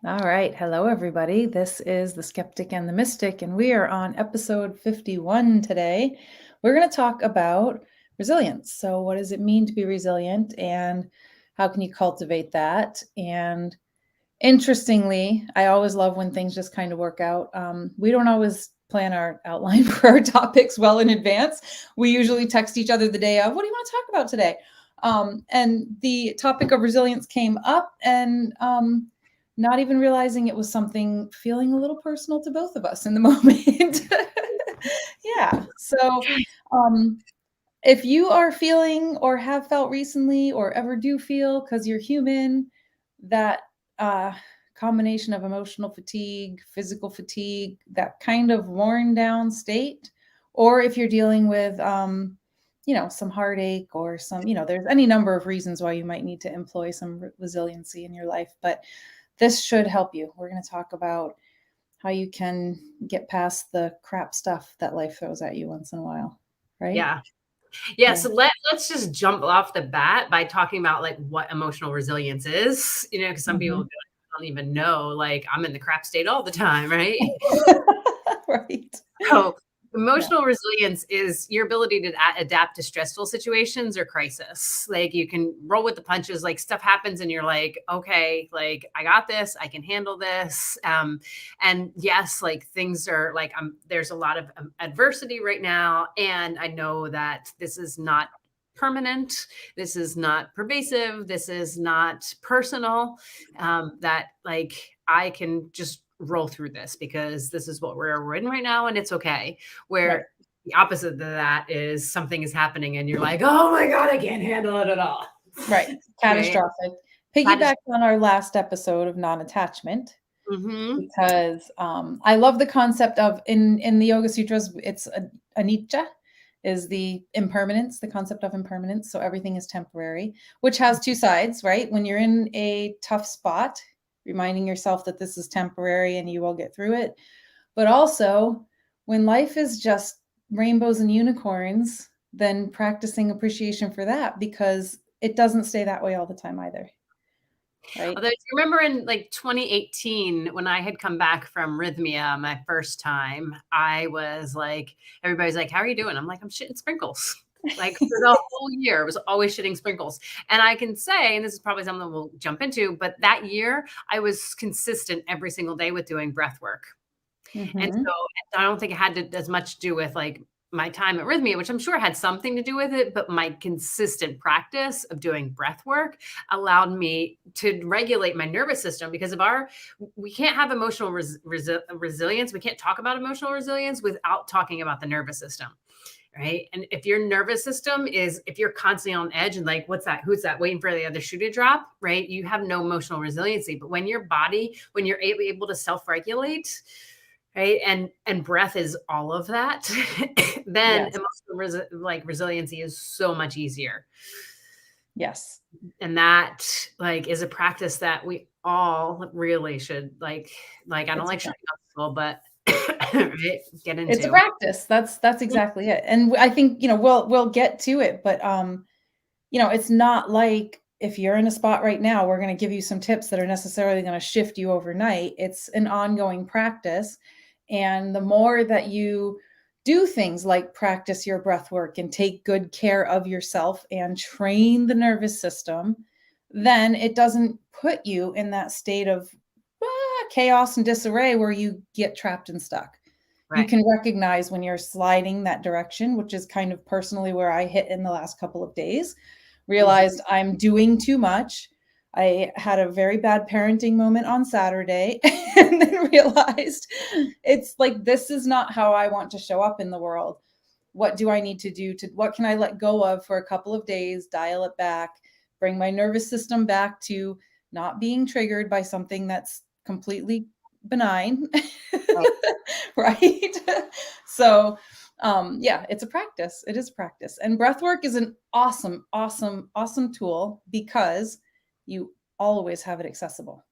All right. Hello, everybody. This is the Skeptic and the Mystic, and we are on episode 51 today. We're going to talk about resilience. So, what does it mean to be resilient, and how can you cultivate that? And interestingly, I always love when things just kind of work out. We don't always plan our outline for our topics well in advance. We usually text each other the day of, what do you want to talk about today? And the topic of resilience came up, and not even realizing it was something feeling a little personal to both of us in the moment. Yeah. So, um, if you are feeling or have felt recently or ever do feel, because you're human, that uh, combination of emotional fatigue, physical fatigue, that kind of worn down state, or if you're dealing with, some heartache or there's any number of reasons why you might need to employ some resiliency in your life. But this should help you. We're going to talk about how you can get past the crap stuff that life throws at you once in a while, right? Yeah. Yeah. Yeah. So let's just jump off the bat by talking about like what emotional resilience is, because some people Mhm. don't even know, like I'm in the crap state all the time, right? Right. So Yeah. emotional resilience is your ability to adapt to stressful situations or crisis. Like you can roll with the punches, like stuff happens and you're like, okay, like I got this, I can handle this. And yes, like things are like, there's a lot of adversity right now. And I know that this is not permanent. This is not pervasive. This is not personal. That like I can just roll through this because this is what we're in right now and it's okay. Right. Where the opposite of that is something is happening and you're like, oh my God, I can't handle it at all. Right. Right. Catastrophic. That is, Piggyback on our last episode of non-attachment, mm-hmm. because I love the concept of in the Yoga Sutras, it's Anita is the impermanence, the concept of impermanence. So everything is temporary, which has two sides, right? When you're in a tough spot, reminding yourself that this is temporary and you will get through it. But also, when life is just rainbows and unicorns, then practicing appreciation for that, because it doesn't stay that way all the time either, right? Although, do you remember in like 2018 when I had come back from Rhythmia my first time, I was like, everybody's like, how are you doing? I'm like, I'm shitting sprinkles. Like for the whole year, I was always shitting sprinkles. And I can say, and this is probably something we'll jump into, but that year I was consistent every single day with doing breath work. And Mm-hmm. so I don't think it had as much to do with like my time at Rhythmia, which I'm sure had something to do with it, but my consistent practice of doing breath work allowed me to regulate my nervous system because we can't have emotional resilience. We can't talk about emotional resilience without talking about the nervous system. Right. And if your nervous system if you're constantly on edge and like, what's that? Who's that? Waiting for the other shoe to drop, right? You have no emotional resiliency. But when you're able to self regulate, right, and breath is all of that, then Yes. emotional resiliency is so much easier. Yes. And that like is a practice that we all really should like I don't It's a like prac showing up school, but right, get it's a into. practice. That's exactly it. And I think, we'll get to it, but it's not like if you're in a spot right now, we're going to give you some tips that are necessarily going to shift you overnight. It's an ongoing practice. And the more that you do things like practice your breath work and take good care of yourself and train the nervous system, then it doesn't put you in that state of chaos and disarray where you get trapped and stuck. You Right. can recognize when you're sliding that direction, which is kind of personally where I hit in the last couple of days. Mhm. Realized I'm doing too much. I had a very bad parenting moment on Saturday and then realized it's like, this is not how I want to show up in the world. What do I need to do what can I let go of for a couple of days, dial it back, bring my nervous system back to not being triggered by something that's completely benign. Right. Right. So yeah, it's a practice. It is practice. And breath work is an awesome, awesome, awesome tool because you always have it accessible.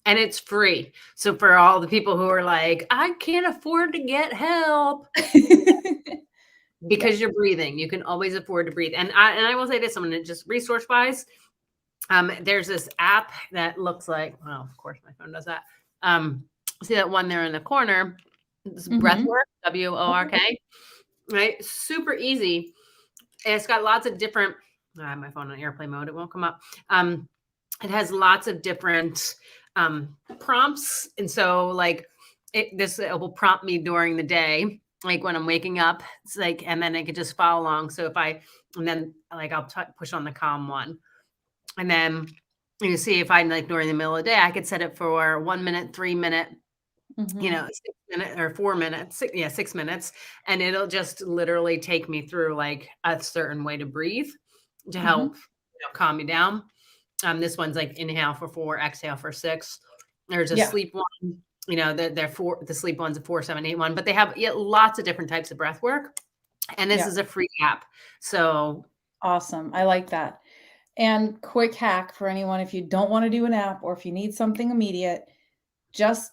And it's free. So for all the people who are like, I can't afford to get help, Yeah. because you're breathing, you can always afford to breathe. And I will say this, I'm gonna just resource wise. There's this app that looks like, well, of course my phone does that. Um, see that one there in the corner? It's Mm-hmm. Breathwork, WORK, right? Super easy. And it's got lots of different. I have my phone on airplane mode. It won't come up. It has lots of different prompts, and so like it will prompt me during the day, like when I'm waking up. It's like, and then I could just follow along. So if I, and then like I'll push on the calm one, and then you see if I like during the middle of the day, I could set it for 1 minute, 3 minute, Mm-hmm. 6 minute or 4 minutes, 6 minutes, and it'll just literally take me through like a certain way to breathe to Mm-hmm. help calm me down. This one's like inhale for 4, exhale for 6. There's a Yeah. sleep one, they're four. The sleep one's a 4, 7, 8 one, but they have lots of different types of breath work, and this Yeah. is a free app. So Awesome. I like that. And quick hack for anyone, if you don't want to do an app or if you need something immediate, just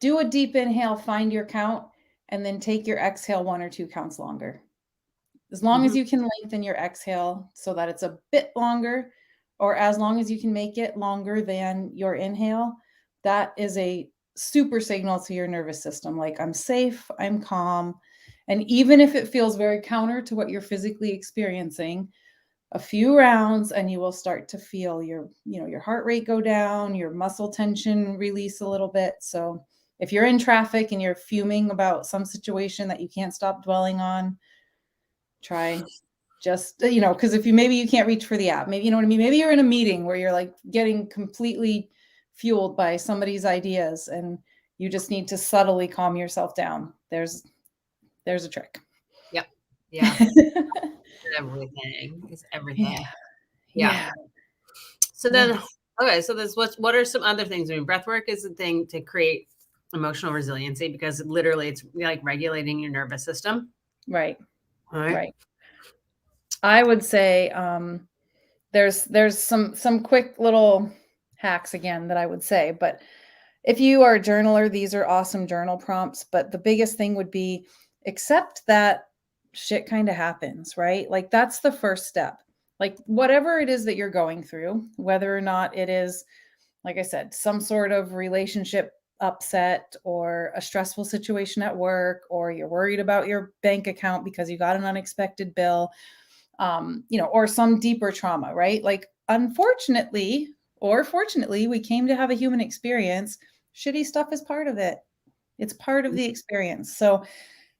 do a deep inhale, find your count, and then take your exhale 1 or 2 counts longer. As long as mhm, you can lengthen your exhale so that it's a bit longer, or as long as you can make it longer than your inhale, that is a super signal to your nervous system. Like, I'm safe, I'm calm. And even if it feels very counter to what you're physically experiencing, a few rounds and you will start to feel your heart rate go down, your muscle tension release a little bit. So if you're in traffic and you're fuming about some situation that you can't stop dwelling on, try just because if maybe you can't reach for the app, maybe you know what I mean, maybe you're in a meeting where you're like getting completely fueled by somebody's ideas and you just need to subtly calm yourself down. There's a trick. yep, yeah, everything is Yeah. everything. Yeah. Yeah. So then, Yes. okay, so this what are some other things? I mean, breath work is a thing to create emotional resiliency because literally it's like regulating your nervous system. Right. All right. Right. I would say there's some quick little hacks again that I would say, but if you are a journaler, these are awesome journal prompts. But the biggest thing would be accept that shit kind of happens, right? Like that's the first step. Like whatever it is that you're going through, whether or not it is, like I said, some sort of relationship upset or a stressful situation at work, or you're worried about your bank account because you got an unexpected bill, or some deeper trauma, right? Like, unfortunately or fortunately, we came to have a human experience. Shitty stuff is part of it. It's part of the experience. So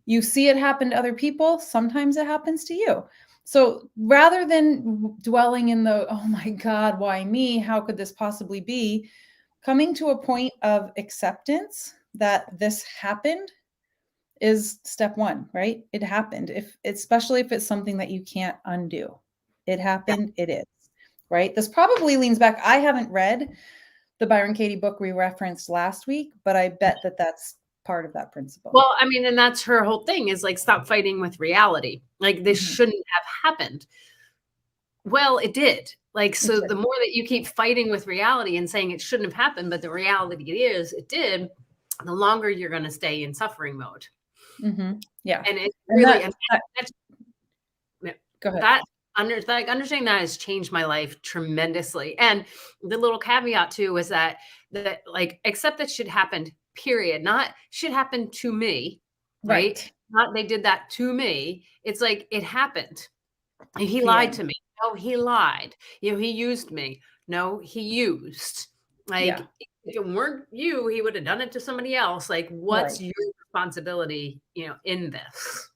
you see it happen to other people, sometimes it happens to you. So rather than dwelling in the, oh my God, why me? How could this possibly be? Coming to a point of acceptance that this happened is step one, right? It happened. If especially if it's something that you can't undo. It Yeah. happened, it is. Right? This probably leans back. I haven't read the Byron Katie book we referenced last week, but I bet that that's part of that principle. Well, I mean, and that's her whole thing is like stop fighting with reality. Like this Mhm. shouldn't have happened. Well, it did. Like, It so did. the more that you keep fighting with reality and saying it shouldn't have happened, but the reality is it did, the longer you're going to stay in suffering mode. Mhm. Yeah. And it's And really, and that that's, yeah, go ahead. that like understanding that has changed my life tremendously. And the little caveat too is that like accept that shit happened, period. Not shit happened to me, right? Right. Not they did that to me. It's like it happened. And he The lied end. to me. No, he lied. He used me. No, he used. Yeah. Like, if it weren't you, he would have done it to somebody else. Like, what's Right. your responsibility, in this?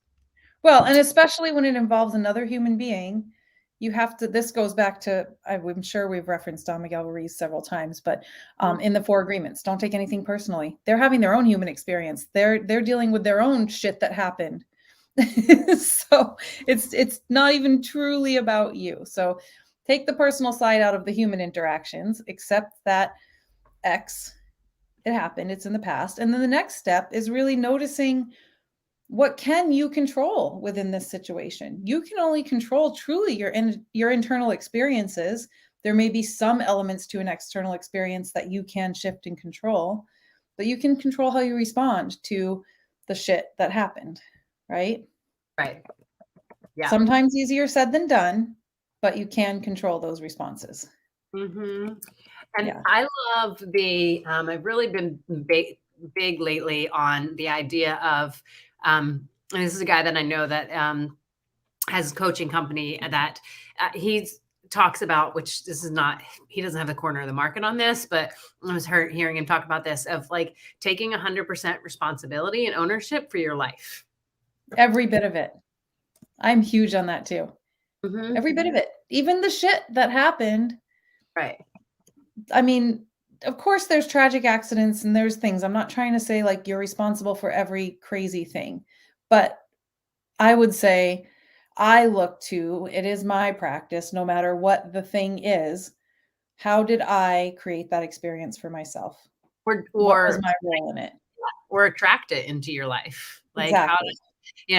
Well, and especially when it involves another human being, you have to. This goes back to, I'm sure we've referenced Don Miguel Ruiz several times, but Mhm. in the Four Agreements, don't take anything personally. They're having their own human experience. They're dealing with their own shit that happened. So it's not even truly about you. So take the personal side out of the human interactions, accept that X, it happened, it's in the past. And then the next step is really noticing what can you control within this situation. You can only control truly your internal experiences. There may be some elements to an external experience that you can shift and control, but you can control how you respond to the shit that happened, right? Right. Yeah. Sometimes easier said than done, but you can control those responses. Mhm. And Yeah. I love I've really been big lately on the idea of, and this is a guy that I know that has a coaching company that he talks about, which this is not, he doesn't have the corner of the market on this, but I was hearing him talk about this of like taking 100% responsibility and ownership for your life. Every bit of it. I'm huge on that too. Hmm. Every bit of it. Even the shit that happened. Right. I mean, of course there's tragic accidents and there's things. I'm not trying to say like you're responsible for every crazy thing. But I would say I look to it is my practice no matter what the thing is. How did I create that experience for myself? Or, What was or, my role in it? or attract it into your life. Like how Exactly.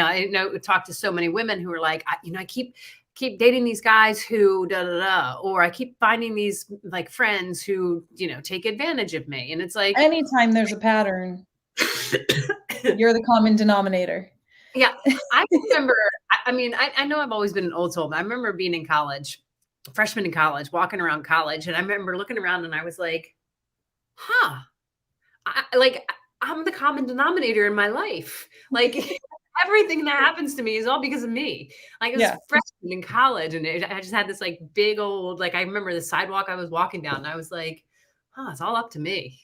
I know talk to so many women who are like, I keep dating these guys who da da da, or I keep finding these like friends who take advantage of me, and it's like, Anytime there's a pattern, you're the common denominator. yeah. I remember. I mean, I know I've always been an old soul, but I remember being in college, freshman in college, walking around college, and I remember looking around, and I was like, huh. Like I'm the common denominator in my life. Like everything that happens to me is all because of me. Like it was Yeah, freshman in college, and I just had this like big old like I remember the sidewalk I was walking down, and I was like, "Oh, it's all up to me."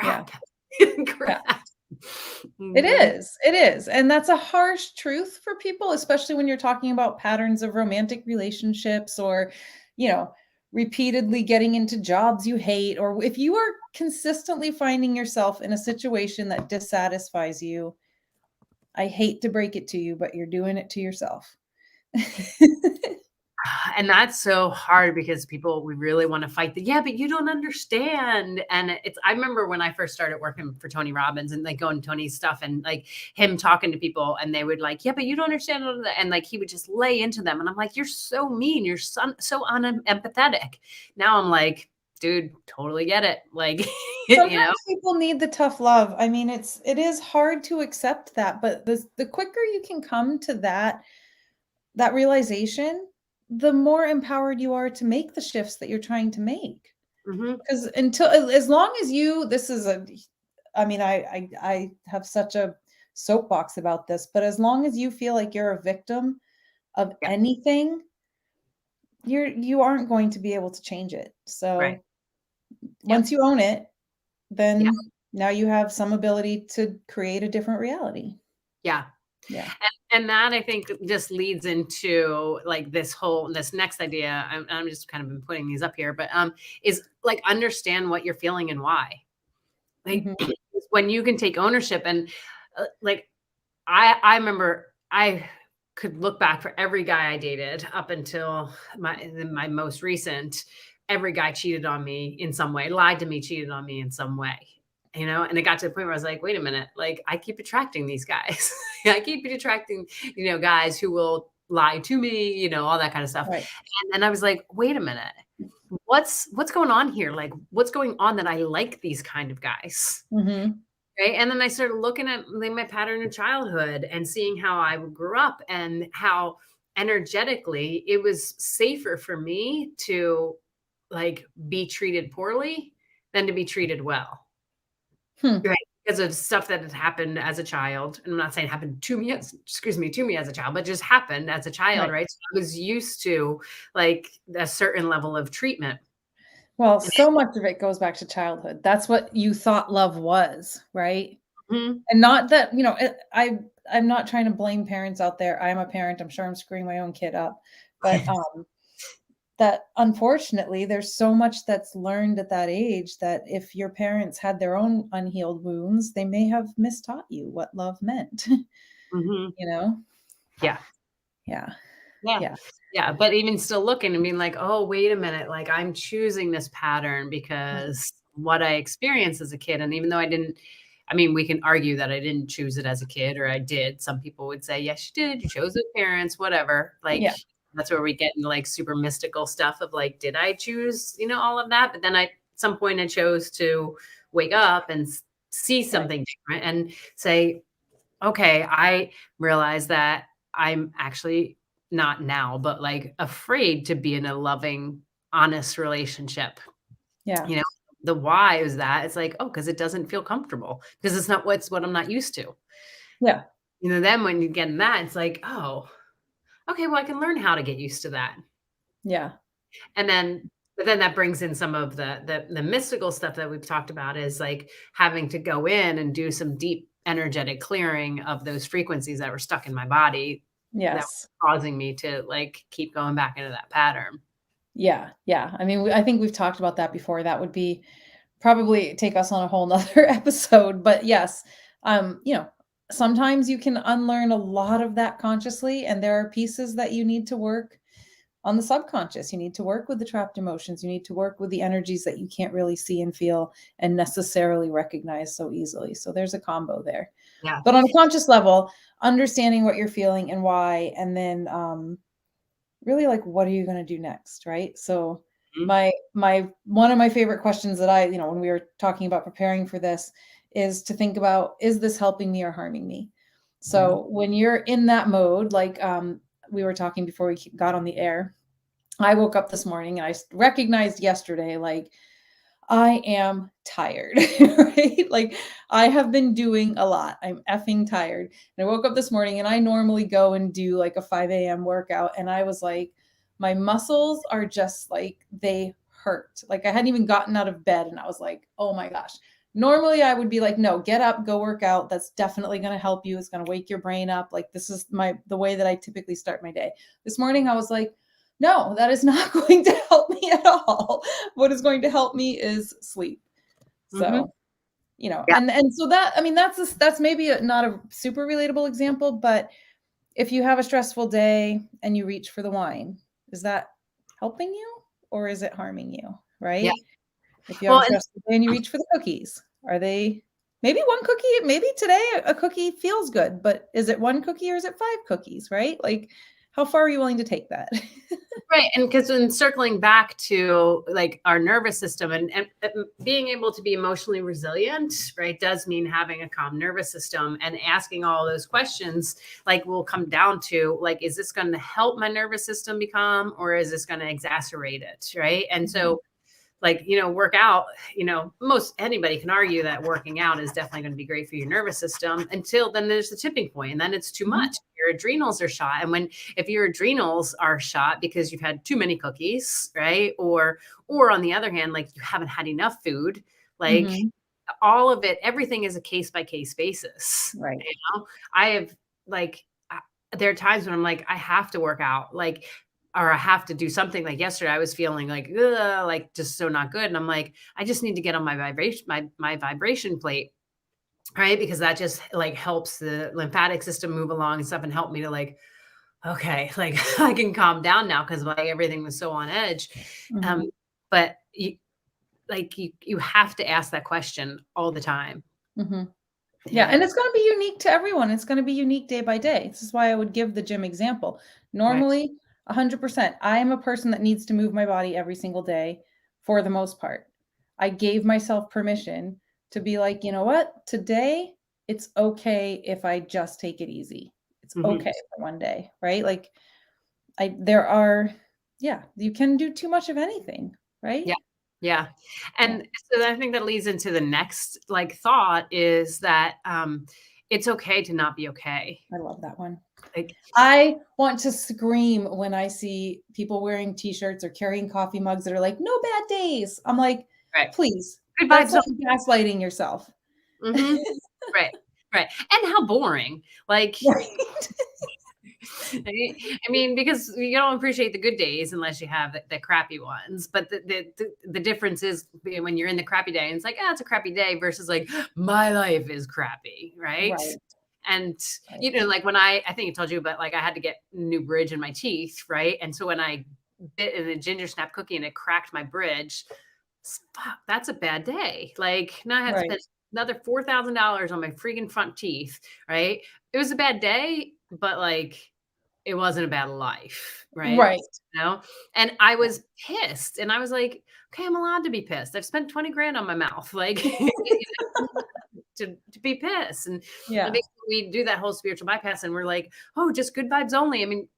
yeah, Crap, yeah. crap. It Hmm. is, it is, and that's a harsh truth for people, especially when you're talking about patterns of romantic relationships or, you know, repeatedly getting into jobs you hate, or if you are consistently finding yourself in a situation that dissatisfies you, I hate to break it to you, but you're doing it to yourself. And that's so hard because we really want to fight yeah, but you don't understand. And I remember when I first started working for Tony Robbins and like going to Tony's stuff and like him talking to people and they would like, yeah, but you don't understand. And like he would just lay into them. And I'm like, you're so mean. You're so unempathetic. Now I'm like, dude, totally get it. Like, you know, Sometimes people need the tough love. I mean, it is hard to accept that, but the quicker you can come to that realization, the more empowered you are to make the shifts that you're trying to make. hmm. Because until as long as you this is a I mean, I have such a soapbox about this, but as long as you feel like you're a victim of Yeah. anything, you aren't going to be able to change it. Right. So Yep. once you own it, Yeah. then now you have some ability to create a different reality. Yeah. Yeah. And that I think just leads into like this next idea. I'm just kind of been putting these up here, but is like understand what you're feeling and why. Like Mhm. when you can take ownership and like I remember I could look back for every guy I dated up until my most recent. Every guy cheated on me in some way, lied to me, cheated on me in some way. And it got to the point where I was like, wait a minute, like I keep attracting these guys. I keep attracting, guys who will lie to me, all that kind of stuff. Right. And I was like, wait a minute, what's going on here? Like, what's going on that I like these kind of guys? Mhm. Right, and then I started looking at, like, my pattern in childhood and seeing how I grew up and how energetically it was safer for me to, like, be treated poorly than to be treated well, Hmm. right? Because of stuff that had happened as a child, and I'm not saying happened to me as a child, but just happened as a child, Right. right? So I was used to, like, a certain level of treatment. Well, so much of it goes back to childhood. That's what you thought love was, right? Mhm. And not that, I'm not trying to blame parents out there. I am a parent. I'm sure I'm screwing my own kid up. But that unfortunately there's so much that's learned at that age that if your parents had their own unhealed wounds, they may have mistaught you what love meant, Mhm. you know? Yeah. Yeah. Yeah. Yeah. Yeah, but even still looking and being like, "Oh, wait a minute, like, I'm choosing this pattern Right. because what I experienced as a kid," and even though I mean, we can argue that I didn't choose it as a kid or I did. Some people would say, "Yes, you did. You chose those parents," whatever. Like, Yeah. that's where we get into, like, super mystical stuff of, like, did I choose, all of that? But then at some point I chose to wake up and see Right. something different and say, okay, I realize that I'm actually not now, but like afraid to be in a loving, honest relationship. Yeah. the why is that it's like, oh, because it doesn't feel comfortable because it's not what I'm not used to. Yeah. Then when you get in that, it's like, oh, okay, well, I can learn how to get used to that. Yeah. And then but then that brings in some of the mystical stuff that we've talked about is like having to go in and do some deep energetic clearing of those frequencies that were stuck in my body that Yes. were causing me to like keep going back into that pattern. Yeah. Yeah. I mean, I think we've talked about that before. That would be probably take us on a whole nother episode. But yes, you know, sometimes you can unlearn a lot of that consciously, and there are pieces that you need to work on the subconscious. You need to work with the trapped emotions. You need to work with the energies that you can't really see and feel and necessarily recognize so easily. So there's a combo there. Yeah. But on a conscious level, understanding what you're feeling and why, and then really like what are you going to do next, right? So Mhm. my one of my favorite questions that I, when we were talking about preparing for this is to think about, is this helping me or harming me? Mhm. So when you're in that mode, like we were talking before we got on the air, I woke up this morning and I recognized yesterday, like, I am tired, right? Like, I have been doing a lot. I'm effing tired. And I woke up this morning and I normally go and do like a 5 a.m. workout. And I was like, my muscles are just like, they hurt. Like, I hadn't even gotten out of bed. And I was like, oh my gosh. Normally, I would be like, no, get up, go work out. That's definitely going to help you. It's going to wake your brain up. Like, this is the way that I typically start my day. This morning, I was like, no, that is not going to help me at all. What is going to help me is sleep. Mhm. So, Yeah. and so that, I mean, that's maybe not a super relatable example, but if you have a stressful day and you reach for the wine, is that helping you or is it harming you? Yeah. Right? If you have a Well, and stressful day and you reach for the cookies, are they maybe one cookie? Maybe today a cookie feels good, but is it one cookie or is it five cookies? Right? Like, how far are you willing to take that? right, and because when circling back to like our nervous system and being able to be emotionally resilient, right, does mean having a calm nervous system and asking all those questions. Like, will come down to like, is this going to help my nervous system be calm, or is this going to exacerbate it, right? And Mhm. so like work out, most anybody can argue that working out is definitely going to be great for your nervous system until then there's the tipping point and then it's too Mhm. much, your adrenals are shot. And when if your adrenals are shot because you've had too many cookies, right, or on the other hand, like you haven't had enough food, like Mhm. all of it, everything is a case by case basis, Right. I have like there are times when I'm like, I have to work out, like, or I have to do something. Like yesterday, I was feeling like, ugh, like just so not good, and I'm like, I just need to get on my vibration, my vibration plate, right? Because that just like helps the lymphatic system move along and stuff, and help me to like, okay, like I can calm down now because like everything was so on edge. Um, Mhm. but you have to ask that question all the time. Mhm. Yeah, Yeah, and it's gonna be unique to everyone. It's gonna be unique day by day. This is why I would give the gym example. right. Normally, 100%. I am a person that needs to move my body every single day for the most part. I gave myself permission to be like, "You know what? Today, it's okay if I just take it easy. It's Mhm. okay for one day," right? Like, there are yeah, you can do too much of anything, right? Yeah. Yeah. Yeah, And so I think that leads into the next like thought is that it's okay to not be okay. I love that one. Like, I want to scream when I see people wearing t-shirts or carrying coffee mugs that are like, "No bad days." I'm like, right. "Please, Good that's vibes. like gaslighting yourself." Mm-hmm. Right. Right. And how boring. Like, Right. I mean, because you don't appreciate the good days unless you have the crappy ones. But the difference is when you're in the crappy day and it's like, ah, it's a crappy day versus like, my life is crappy. Right. Right, And, right. like when I think I told you, but like I had to get new bridge in my teeth. Right. And so when I bit in a ginger snap cookie and it cracked my bridge, fuck, that's a bad day. Like now I have to Right, spend another $4,000 on my freaking front teeth. Right. It was a bad day, but like, it wasn't a bad life, right? right. You know? And I Yeah. was pissed, and I was like, "Okay, I'm allowed to be pissed. I've spent 20 grand on my mouth, like, to be pissed." And I Yeah. think we do that whole spiritual bypass, and we're like, "Oh, just good vibes only." I mean,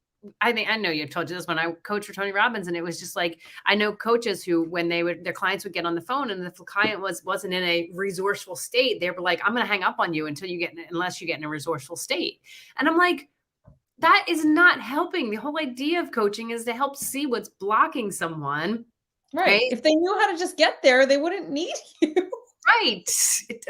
I think I know you told you this when I coached for Tony Robbins, and it was just like I know coaches who, when their clients would get on the phone, and if the client wasn't in a resourceful state, they were like, "I'm going to hang up on you unless you get in a resourceful state." And I'm like, that is not helping. The whole idea of coaching is to help see what's blocking someone, Right. right? If they knew how to just get there, they wouldn't need you. Right. It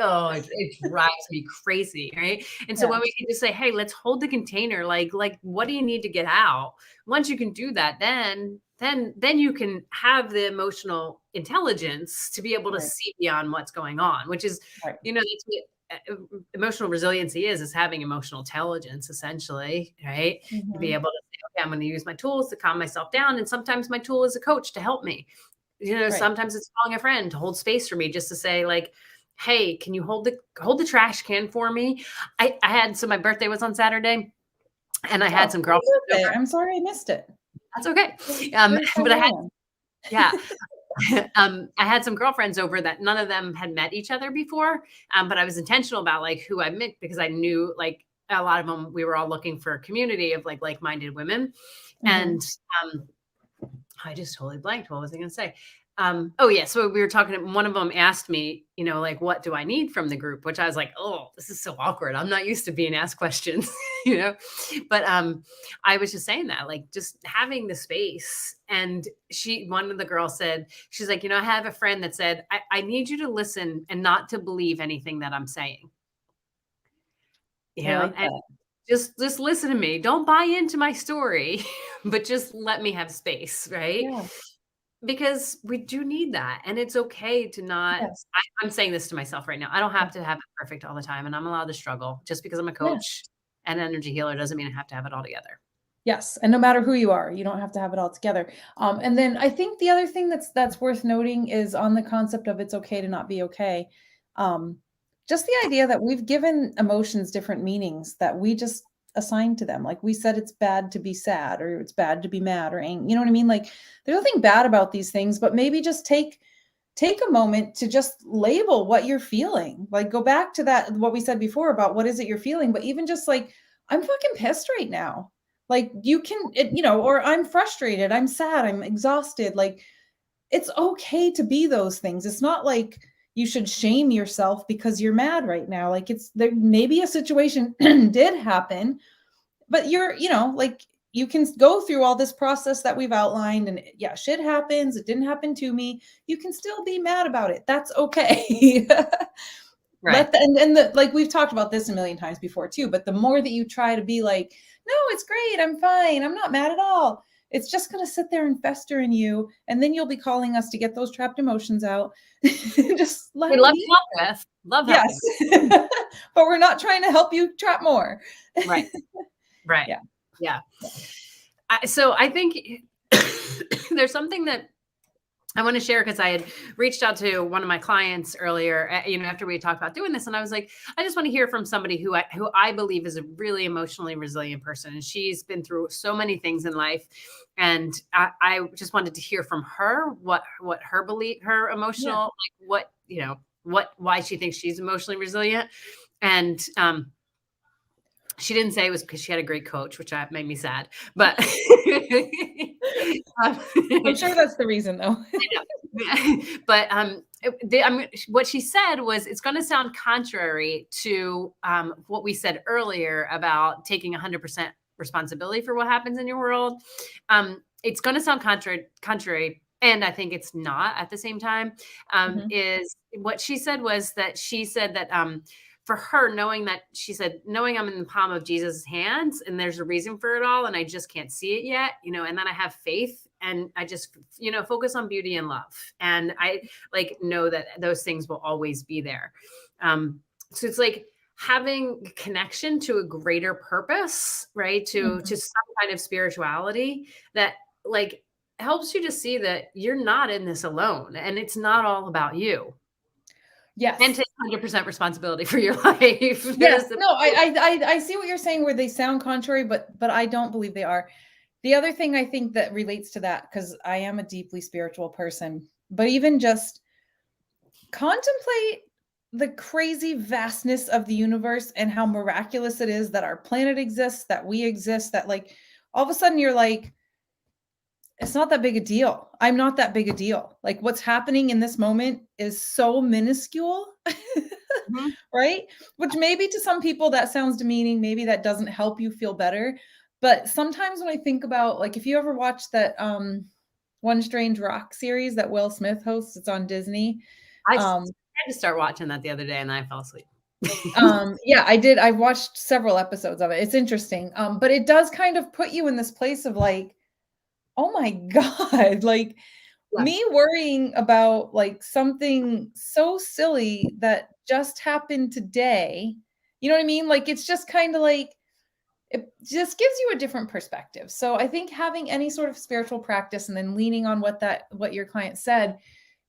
drives me crazy, right? And so Yeah. when we can just say, "Hey, let's hold the container, like, what do you need to get out?" Once you can do that, then you can have the emotional intelligence to be able to Right. see beyond what's going on, which is, Right. that's what emotional resiliency is having emotional intelligence, essentially, right? To be Mhm. able to say, "Okay, I'm gonna use my tools to calm myself down," and sometimes my tool is a coach to help me. Right. Sometimes it's calling a friend to hold space for me, just to say, like, "Hey, can you hold the trash can for me?" I had So my birthday was on Saturday, and I Oh, had some happy girlfriends birthday. over. I'm sorry I missed it. That's okay. You're so But I had random. yeah, I had some girlfriends over that none of them had met each other before, but I was intentional about, like, who I met, because I knew, like, a lot of them, we were all looking for a community of, like-minded women, Mhm. and, um I just totally blanked. What was I going to say? Oh yeah. So we were talking. One of them asked me, like, what do I need from the group? Which I was like, oh, this is so awkward. I'm not used to being asked questions, you know. But I was just saying that, like, just having the space. And one of the girls said, she's like, I have a friend that said, I need you to listen and not to believe anything that I'm saying, I like and that. just listen to me. Don't buy into my story, but just let me have space, right? Yeah. Because we do need that, and it's okay to not. Yes. I'm saying this to myself right now. I don't Yeah. have to have it perfect all the time, and I'm allowed to struggle. Just because I'm a Yeah. coach and energy healer doesn't mean I have to have it all together. Yes, and no matter who you are, you don't have to have it all together. And then I think the other thing that's worth noting is on the concept of it's okay to not be okay. Um, just the idea that we've given emotions different meanings that we just assign to them. Like we said, it's bad to be sad, or it's bad to be mad, or angry. You know what I mean? Like there's nothing bad about these things, but maybe just take a moment to just label what you're feeling. Like go back to that what we said before about what is it you're feeling, but even just like I'm fucking pissed right now. Like you can or I'm frustrated, I'm sad, I'm exhausted. Like it's okay to be those things. It's not like you should shame yourself because you're mad right now. Like it's there maybe a situation did happen, but like you can go through all this process that we've outlined and yeah, shit happens. It didn't happen to me. You can still be mad about it. That's okay. Right. And the like we've talked about this a million times before too, but the more that you try to be like, no, it's great, I'm fine, I'm not mad at all, it's just going to sit there and fester in you, and then you'll be calling us to get those trapped emotions out. Just let We them love be. help with. Love Yes. helping. But we're not trying to help you trap more. Right. Right. Yeah. Yeah. So I think there's something that I want to share, because I had reached out to one of my clients earlier, after we talked about doing this, and I was like, I just want to hear from somebody who I believe is a really emotionally resilient person, and she's been through so many things in life, and I just wanted to hear from her what her Yeah. emotional, like, why she thinks she's emotionally resilient, and she didn't say it was because she had a great coach, which made me sad, but um, I'm sure that's the reason though. but what she said was, it's going to sound contrary to what we said earlier about taking 100% responsibility for what happens in your world. It's going to sound contrary, and I think it's not at the same time. Mhm. Is what she said was that she said that for her, knowing I'm in the palm of Jesus' hands, and there's a reason for it all, and I just can't see it yet, and then I have faith, and I just, focus on beauty and love. And I know that those things will always be there. So it's like having connection to a greater purpose, right? To Mhm. some kind of spirituality that, like, helps you to see that you're not in this alone, and it's not all about you, and Yes. take 100% responsibility for your life. Yes. There's the No, I see what you're saying where they sound contrary, but I don't believe they are. The other thing I think that relates to that, because I am a deeply spiritual person, but even just contemplate the crazy vastness of the universe and how miraculous it is that our planet exists, that we exist, that like all of a sudden you're like, it's not that big a deal. I'm not that big a deal. Like what's happening in this moment is so minuscule, Mhm. right? Which maybe to some people that sounds demeaning. Maybe that doesn't help you feel better. But sometimes when I think about, like, if you ever watched that One Strange Rock series that Will Smith hosts, it's on Disney. I Um, tried to start watching that the other day and I fell asleep. yeah, I did. I watched several episodes of it. It's interesting. But it does kind of put you in this place of like, oh my God, like Yeah. me worrying about like something so silly that just happened today. You know what I mean? Like it's just kind of like it just gives you a different perspective. So I think having any sort of spiritual practice and then leaning on what your client said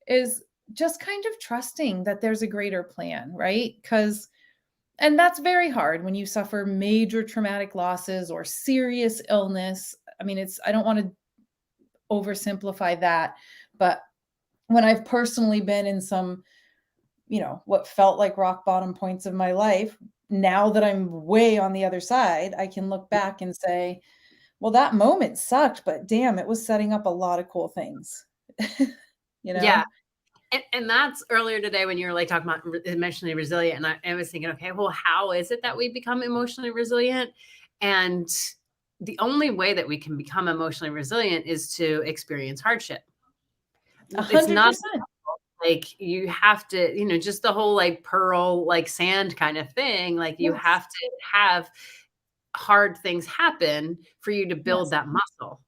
is just kind of trusting that there's a greater plan, right? Cuz and that's very hard when you suffer major traumatic losses or serious illness. I mean, I don't want to oversimplify that, but when I've personally been in some, what felt like rock bottom points of my life, now that I'm way on the other side, I can look back and say, well, that moment sucked, but damn, it was setting up a lot of cool things. you Yeah. know? And that's earlier today when you were like talking about emotionally resilient. And I was thinking, okay, well, how is it that we become emotionally resilient? And the only way that we can become emotionally resilient is to experience hardship. A It's hundred not percent. like you have to, just the whole like pearl, like sand kind of thing. Like you Yes. have to have hard things happen for you to build Yes. that muscle.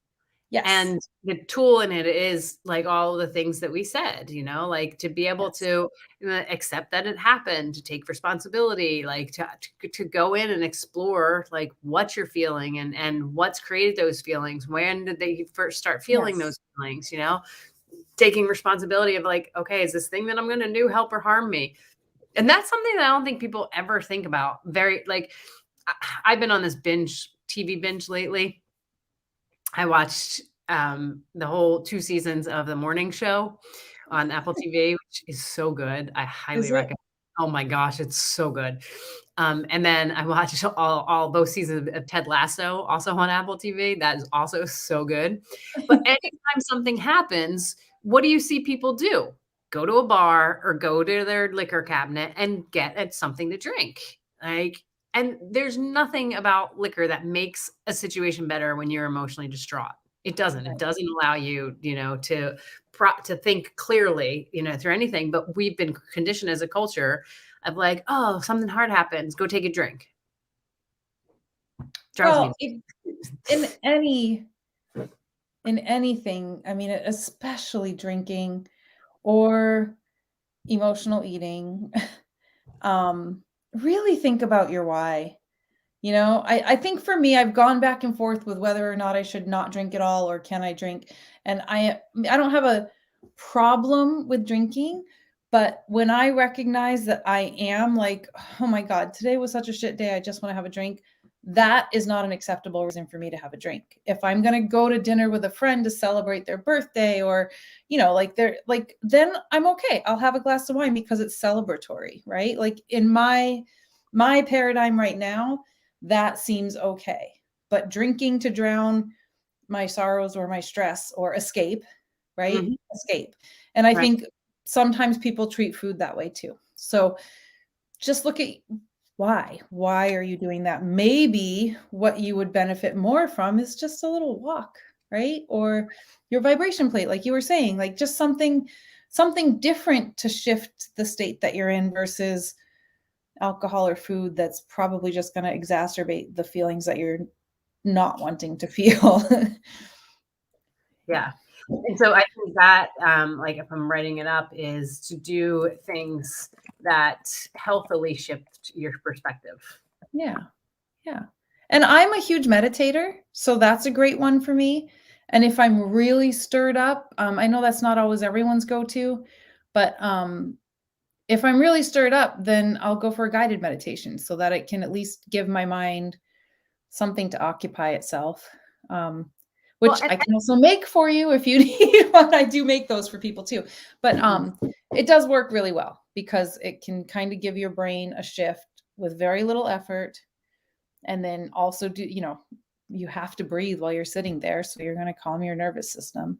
Yes. And the tool in it is like all the things that we said, like to be able Yes. to accept that it happened, to take responsibility, like to go in and explore like what you're feeling and what's created those feelings. When did they first start feeling Yes. those feelings, taking responsibility of like, okay, is this thing that I'm going to do help or harm me? And that's something that I don't think people ever think about. Very like I've been on this TV binge lately. I watched the whole 2 seasons of The Morning Show on Apple TV, which is so good. I highly Is it? recommend. Oh my gosh, it's so good. And then I watched all both seasons of Ted Lasso, also on Apple TV. That is also so good. But anytime something happens, what do you see people do? Go to a bar or go to their liquor cabinet and get at something to drink. Like, and there's nothing about liquor that makes a situation better when you're emotionally distraught. It doesn't. It Right. doesn't allow you, to think clearly, through anything. But we've been conditioned as a culture of like, oh, something hard happens, go take a drink. Drives me Well, insane. in any in anything, I mean, especially drinking or emotional eating, really think about your why. I think for me, I've gone back and forth with whether or not I should not drink at all or can I drink. And I don't have a problem with drinking, but when I recognize that I am like, oh my God, today was such a shit day, I just want to have a drink. That is not an acceptable reason for me to have a drink. If I'm going to go to dinner with a friend to celebrate their birthday or, like they're like, then I'm okay. I'll have a glass of wine because it's celebratory, right? Like in my paradigm right now, that seems okay. But drinking to drown my sorrows or my stress or escape, right? Mhm. Escape. And I Right. think sometimes people treat food that way too. So just look at why. Why are you doing that? Maybe what you would benefit more from is just a little walk, right? Or your vibration plate, like you were saying, like just something different to shift the state that you're in versus alcohol or food that's probably just going to exacerbate the feelings that you're not wanting to feel. Yeah. Yeah. And so I think that, like if I'm writing it up, is to do things that healthily shift your perspective. Yeah. Yeah. And I'm a huge meditator, so that's a great one for me. And if I'm really stirred up, I know that's not always everyone's go-to, but if I'm really stirred up, then I'll go for a guided meditation so that it can at least give my mind something to occupy itself. Um, Well, which and I can also make for you if you need one. I do make those for people too. But it does work really well because it can kind of give your brain a shift with very little effort and then also you have to breathe while you're sitting there. So you're going to calm your nervous system.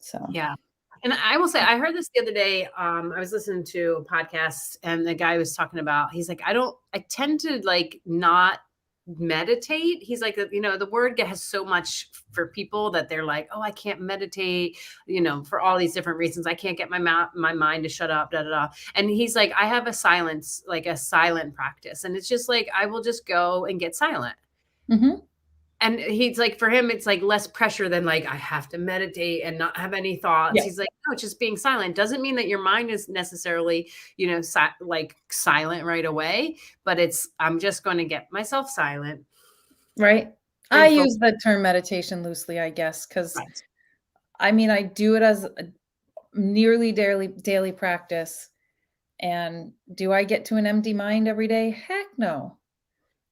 So, Yeah. And I will say, I heard this the other day. I was listening to a podcast and the guy was talking about, he's like, I tend to like not meditate. He's like, the word has so much for people that they're like, oh, I can't meditate, for all these different reasons. I can't get my mind to shut up, da, da, da. And he's like, I have a silent practice. And it's just like, I will just go and get silent. mm-hmm. And he's like, for him, it's like less pressure than like, I have to meditate and not have any thoughts. Yeah. He's like, no, just being silent doesn't mean that your mind is necessarily, like silent right away, but I'm just going to get myself silent. Right. I use the term meditation loosely, I guess, because Right. I mean, I do it as a nearly daily practice. And do I get to an empty mind every day? Heck no.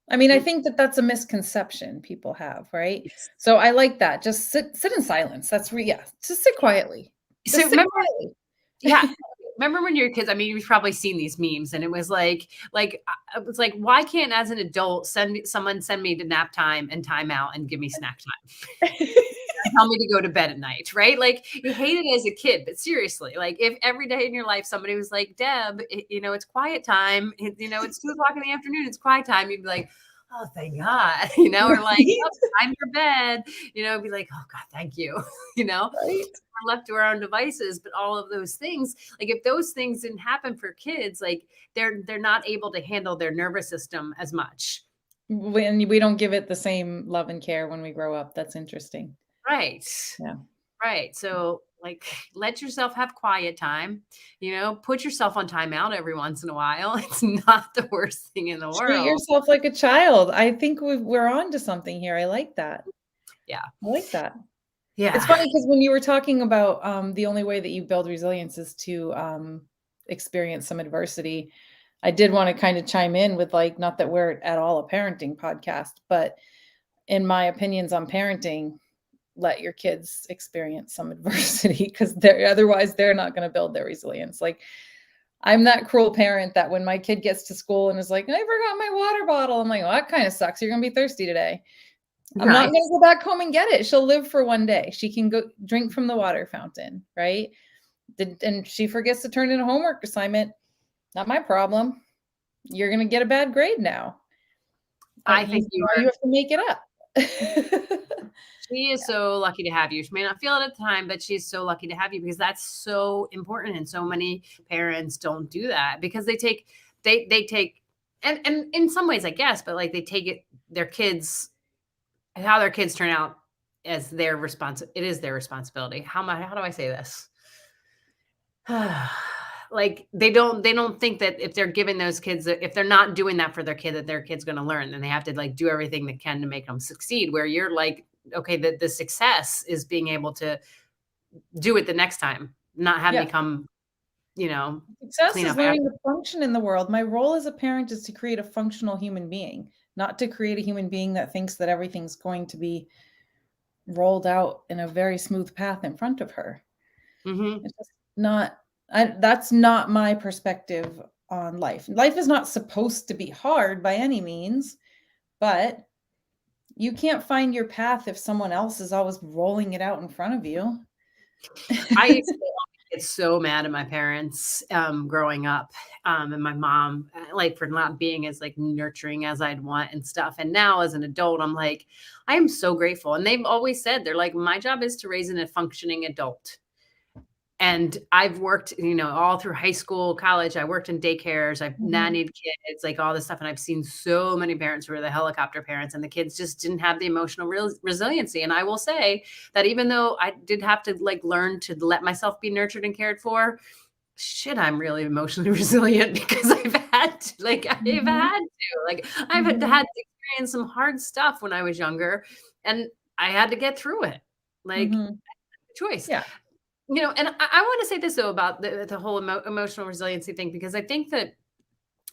I mean, I think that that's a misconception people have, right? Yes. So I like that. Just sit in silence. Yeah. Just sit quietly. So Just sit remember, quietly. yeah. Remember when you were kids? I mean, you've probably seen these memes, and it was like, it was like, why can't as an adult someone send me to nap time and time out and give me snack time? Tell me to go to bed at night, right? Like you hate it as a kid, but seriously, like if every day in your life somebody was like, Deb, it's quiet time, it's 2 o'clock in the afternoon, it's quiet time, you'd be like, oh, thank God, or like, oh, time for bed, be like, oh God, thank you, Right. we're left to our own devices. But all of those things, like if those things didn't happen for kids, like they're not able to handle their nervous system as much. When we don't give it the same love and care when we grow up. That's interesting. Right. Yeah. Right. So like let yourself have quiet time, put yourself on timeout every once in a while. It's not the worst thing in the Treat world. yourself like a child. I think we're on to something here. I like that. Yeah. I like that. It's Yeah. funny because when you were talking about the only way that you build resilience is to experience some adversity, I did want to kind of chime in with like, not that we're at all a parenting podcast, but in my opinions on parenting, let your kids experience some adversity because otherwise they're not going to build their resilience. Like I'm that cruel parent that when my kid gets to school and is like, I forgot my water bottle, I'm like, well, that kind of sucks. You're going to be thirsty today. I'm not going to go back home and get it. She'll live for one day. She can go drink from the water fountain, right? And she forgets to turn in a homework assignment. Not my problem. You're going to get a bad grade now. I think you have to make it up. She is so lucky to have you. She may not feel it at the time, but she's so lucky to have you because that's so important. And so many parents don't do that because they take, and in some ways, I guess, but like they take how their kids turn out as their it is their responsibility. How do I say this? Like they don't think that if they're giving those kids, if they're not doing that for their kid, that their kid's going to learn, and they have to like do everything they can to make them succeed. Where you're like, okay, the success is being able to do it the next time, not having to come, success clean is up learning after. to function in the world. My role as a parent is to create a functional human being, not to create a human being that thinks that everything's going to be rolled out in a very smooth path in front of her. Mm-hmm. It's just not, that's not my perspective on life. Life is not supposed to be hard by any means, but you can't find your path if someone else is always rolling it out in front of you. I used to get so mad at my parents growing up, and my mom, like for not being as like nurturing as I'd want and stuff. And now as an adult, I'm like, I am so grateful. And they've always said, they're like, my job is to raise a functioning adult. And I've worked, all through high school, college. I worked in daycares. I've nannied kids, like all this stuff. And I've seen so many parents who are the helicopter parents, and the kids just didn't have the emotional resiliency. And I will say that even though I did have to like learn to let myself be nurtured and cared for, shit, I'm really emotionally resilient because I've had to, I've had to experience some hard stuff when I was younger, and I had to get through it. Like choice. Yeah. And I want to say this though about the whole emotional resiliency thing, because I think that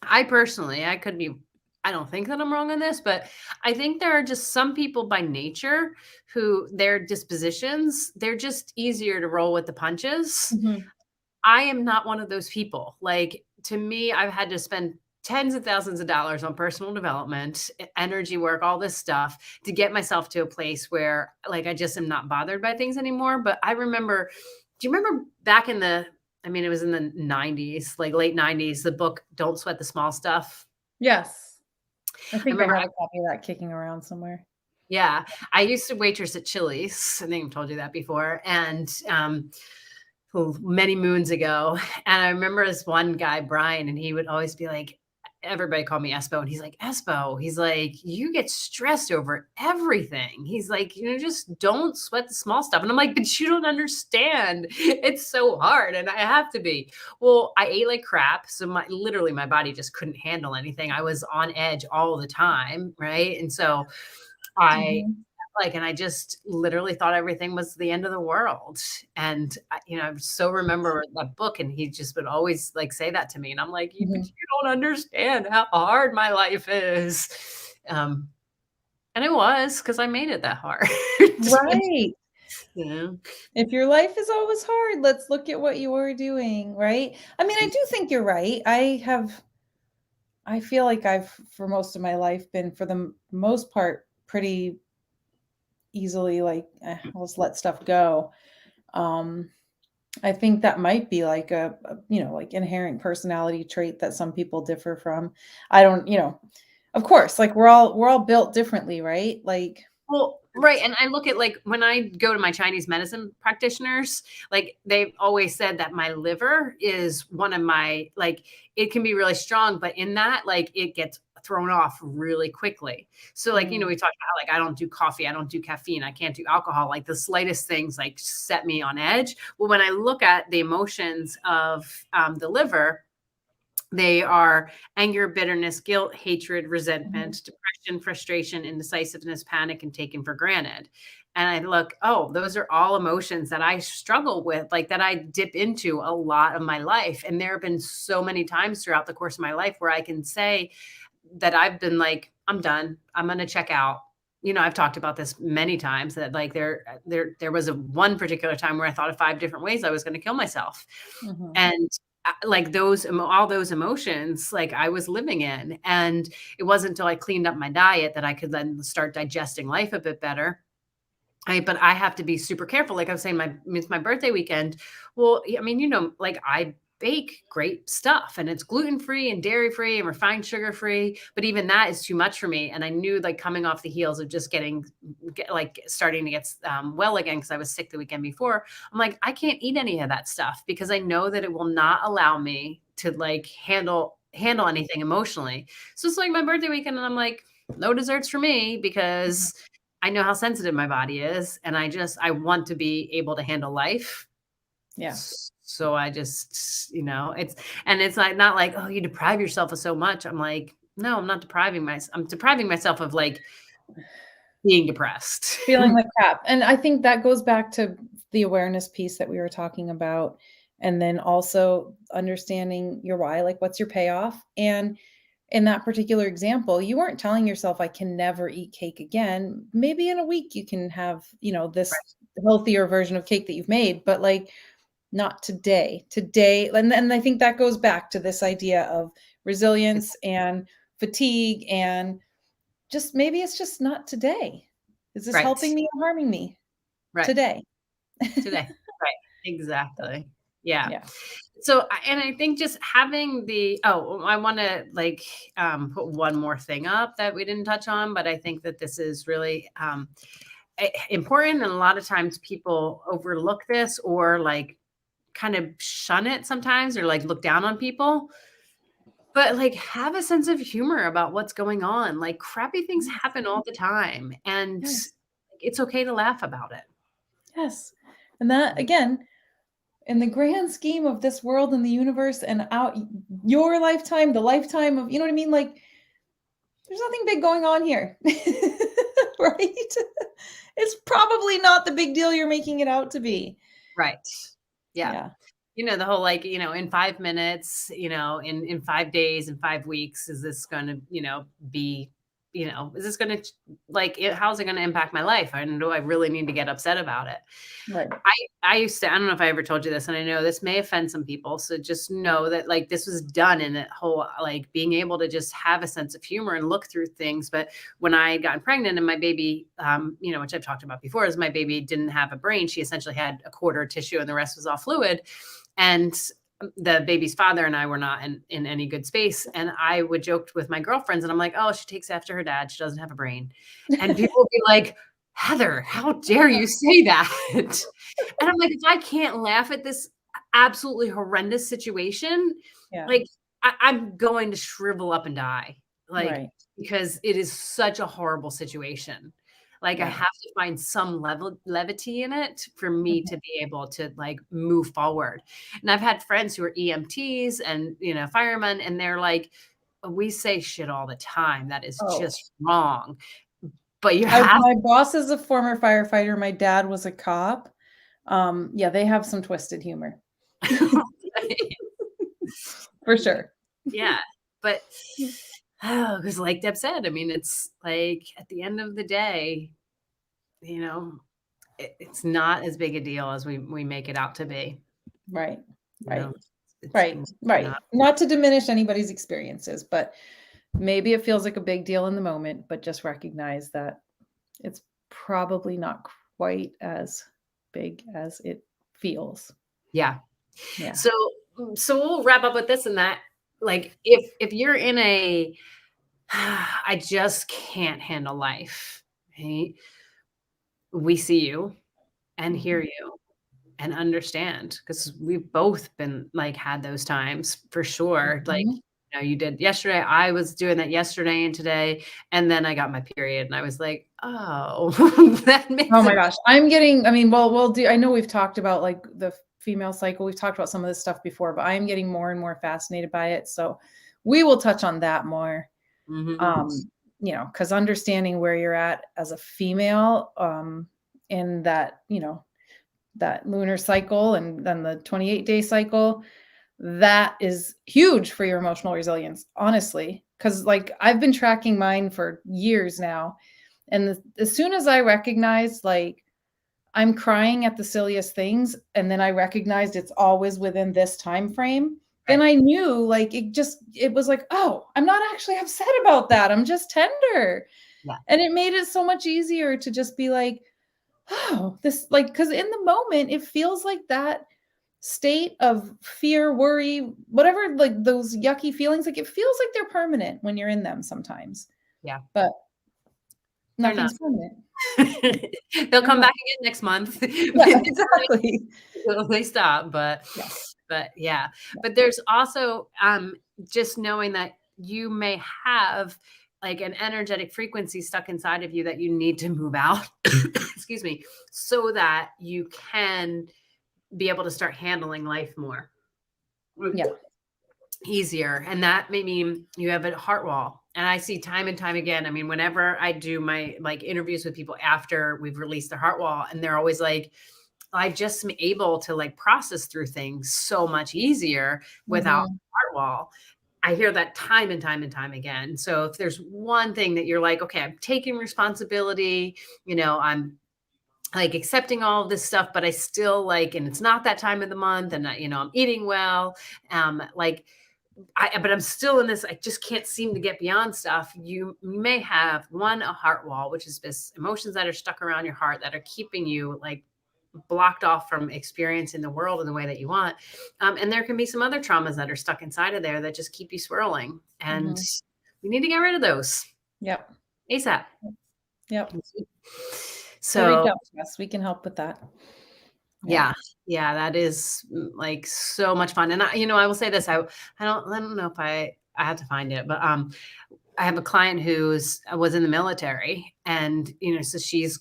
I personally, I don't think that I'm wrong on this, but I think there are just some people by nature who their dispositions, they're just easier to roll with the punches. I am not one of those people. Like to me, I've had to spend tens of thousands of dollars on personal development, energy work, all this stuff to get myself to a place where like I just am not bothered by things anymore. But I remember, do you remember back in the, I mean, it was in the 90s, like late 90s, the book Don't Sweat the Small Stuff. Yes. I I think I remember have a copy of that kicking around somewhere. Yeah, I used to waitress at Chili's. I think I've told you that before, and, many moons ago, and I remember this one guy, Brian, and he would always be like, everybody called me Espo, and he's like, "Espo," he's like, "You get stressed over everything." He's like, "Just don't sweat the small stuff," and I'm like, "But you don't understand. It's so hard, and I have to be." Well, I ate like crap, so literally my body just couldn't handle anything. I was on edge all the time, right? And so I Mhm. and I just literally thought everything was the end of the world. And I so remember that book, and he just would always like say that to me. And I'm like, but Mhm. you don't understand how hard my life is. Um, and it was because I made it that hard. Right. you know? If your life is always hard, let's look at what you're doing, right? I mean, I do think you're right. I feel like I've, for most of my life, been for the most part pretty easily like, I'll just let stuff go. Um, I think that might be like like inherent personality trait that some people differ from. I don't, of course, like we're all built differently, right? Like, Well, right, and I look at, like, when I go to my Chinese medicine practitioners, like, they've always said that my liver is one of my like, it can be really strong, but in that, like, it gets thrown off really quickly. So, like, mm, we talked about, like, I don't do coffee, I don't do caffeine, I can't do alcohol, like, the slightest things, like, set me on edge. Well, when I look at the emotions of, the liver, they are anger, bitterness, guilt, hatred, mhm, resentment, depression, frustration, indecisiveness, panic, and taken for granted. And I look, oh, those are all emotions that I struggle with, like that I dip into a lot of my life. And there have been so many times throughout the course of my life where I can say that I've been like, I'm done. I'm going to check out. I've talked about this many times that like there was a one particular time where I thought of 5 different ways I was going to kill myself. mhm, And like all those emotions, like I was living in. And it wasn't until I cleaned up my diet that I could then start digesting life a bit better. But I have to be super careful. Like I was saying, it's my birthday weekend. Well, I mean, like I bake great stuff and it's gluten free and dairy free and refined sugar free. But even that is too much for me. And I knew like coming off the heels of just like starting to get well again because I was sick the weekend before. I'm like, I can't eat any of that stuff because I know that it will not allow me to like handle anything emotionally. So it's like my birthday weekend, and I'm like, no desserts for me mhm. because I know how sensitive my body is, and I want to be able to handle life. Yeah. So I just, it's like not like, oh, you deprive yourself of so much. I'm like, no, I'm not depriving myself. I'm depriving myself of like being depressed. Feeling like crap, and I think that goes back to the awareness piece that we were talking about, and then also understanding your why, like, what's your payoff? And in that particular example, you weren't telling yourself, "I can never eat cake again." Maybe in a week you can have, this healthier version of cake that you've made, but, like, not today. Today, and I think that goes back to this idea of resilience and fatigue, and just maybe it's just not today. Is this Right. helping me or harming me Right. today? Today. Right. Exactly. Yeah. Yeah. And I think just having I want to like put one more thing up that we didn't touch on, but I think that this is really important. And a lot of times people overlook this or like kind of shun it sometimes or like look down on people. But like have a sense of humor about what's going on. Like crappy things Yes. happen all the time, and Yes. it's okay to laugh about it. Yes. And that again, in the grand scheme of this world and the universe and out your lifetime, the lifetime of, you know what I mean? Like, there's nothing big going on here. Right? It's probably not the big deal you're making it out to be. Right. Yeah. Yeah. The whole like, in 5 minutes, in 5 days, in 5 weeks, is this going to, be is this going to how's it going to impact my life? And do I really need to get upset about it? Right. I used to, I don't know if I ever told you this, and I know this may offend some people. So just know that like this was done in that whole, like being able to just have a sense of humor and look through things. But when I got pregnant and my baby, which I've talked about before, is my baby didn't have a brain. She essentially had a quarter tissue and the rest was all fluid. And the baby's father and I were not in any good space. And I would joke with my girlfriends and I'm like, oh, she takes after her dad. She doesn't have a brain. And people would be like, Heather, how dare you say that? And I'm like, if I can't laugh at this absolutely horrendous situation, Yeah. like I'm going to shrivel up and die. Like, Right. because it is such a horrible situation. Like I Yeah. have to find some levity in it for me Mhm. to be able to like move forward. And I've had friends who are EMTs and, firemen, and they're like, we say shit all the time. That is Oh, just wrong. But you have my boss is a former firefighter. My dad was a cop. Yeah, they have some twisted humor. For sure. Yeah. But because like Deb said, I mean, it's like at the end of the day, it's not as big a deal as we make it out to be. Right. You Right. know, it's Right. not. Right. Not to diminish anybody's experiences, but maybe it feels like a big deal in the moment, but just recognize that it's probably not quite as big as it feels. Yeah. Yeah. So we'll wrap up with this and that. Like if you're in a I just can't handle life, right? We see you and hear Mhm. you and understand because we've both been like had those times for sure. Like, Mhm. you did yesterday. I was doing that yesterday and today. And then I got my period and I was like, oh, that Oh makes my it. gosh. I'm getting, I mean, well, we'll do, I know we've talked about like the female cycle. We've talked about some of this stuff before, but I am getting more and more fascinated by it. So we will touch on that more. Mhm. Um, because understanding where you're at as a female, in that, that lunar cycle and then the 28-day cycle, that is huge for your emotional resilience, honestly. Because like I've been tracking mine for years now. And as soon as I recognized like I'm crying at the silliest things, and then I recognized it's always within this time frame, then Right. I knew like it was like, oh, I'm not actually upset about that. I'm just tender. Yeah. And it made it so much easier to just be like, oh, this like because in the moment it feels like that state of fear, worry, whatever, like those yucky feelings, like it feels like they're permanent when you're in them sometimes. Yeah. But They're not. nothing's permanent. They'll They're come not. back again next month. Yeah, exactly. Until they stop. But Yeah. but yeah. Yeah. But there's also just knowing that you may have like an energetic frequency stuck inside of you that you need to move out. Excuse me, so that you can be able to start handling life more Yeah. easier. And that may mean you have a heart wall. And I see time and time again. I mean, whenever I do my like interviews with people after we've released the heart wall, and they're always like, I just am able to like process through things so much easier without Mhm. heart wall. I hear that time and time and time again. So if there's one thing that you're like, okay, I'm taking responsibility, I'm like accepting all of this stuff, but I still like, and it's not that time of the month, and I'm eating well, like but I'm still in this, I just can't seem to get beyond stuff. You may have a heart wall, which is this emotions that are stuck around your heart that are keeping you like blocked off from experiencing the world in the way that you want. And there can be some other traumas that are stuck inside of there that just keep you swirling. And Mhm. we need to get rid of those Yep. ASAP. Yep. So reach So out to us. We can help with that. Yeah. yeah, yeah, that is like so much fun. And I will say this, I don't know if I had to find it, but I have a client was in the military, and so she's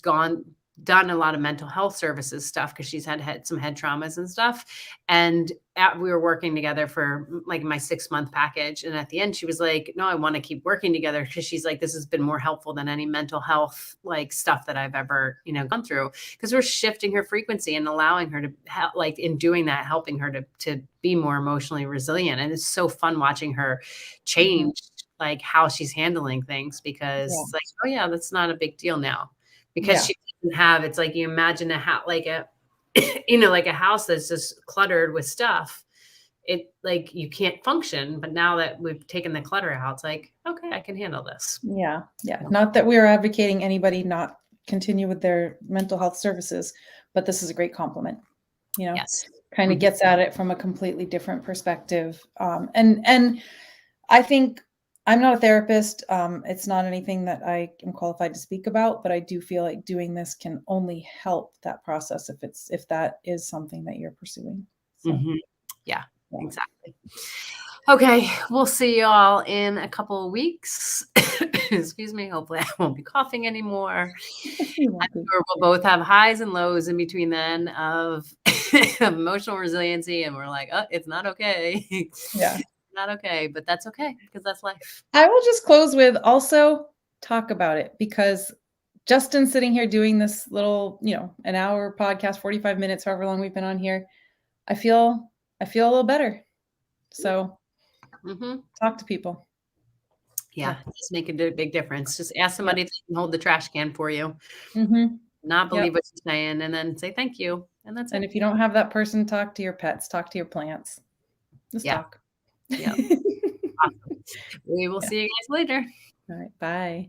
done a lot of mental health services stuff because she's had some head traumas and stuff. And we were working together for like my 6-month package, and at the end she was like, no, I want to keep working together, because she's like, this has been more helpful than any mental health like stuff that I've ever gone through, because we're shifting her frequency and allowing her to like in doing that, helping her to be more emotionally resilient. And it's so fun watching her Mhm. change like how she's handling things, because Yeah. it's like, oh yeah, that's not a big deal now, because Yeah. she doesn't have, it's like, you imagine like a, like a house that's just cluttered with stuff. It like, you can't function. But now that we've taken the clutter out, it's like, okay, I can handle this. Yeah. Yeah. Not that we are advocating anybody not continue with their mental health services, but this is a great compliment, Yes. kind of Mhm. gets at it from a completely different perspective. And I think I'm not a therapist. It's not anything that I am qualified to speak about, but I do feel like doing this can only help that process if that is something that you're pursuing. So Mhm. Yeah, yeah. exactly. Okay, we'll see y'all in a couple of weeks. Excuse me. Hopefully, I won't be coughing anymore. You won't I'm be. sure we'll both have highs and lows in between then of emotional resiliency, and we're like, oh, it's not okay. Yeah. Not okay, but that's okay, because that's life. I will just close with also talk about it, because Justin sitting here doing this little, an hour podcast, 45 minutes, however long we've been on here, I feel I feel a little better. So Hmm. talk to people. Yeah, Talk. just make a big difference. Just ask Yep. somebody if they can hold the trash can for you, Mm-hmm. not Yep. believe what you're saying, and then say thank you, and that's And it. if you don't have that person, talk to your pets, talk to your plants. Just Yeah, talk. yeah. Awesome. We will Yeah. see you guys later. All right. Bye.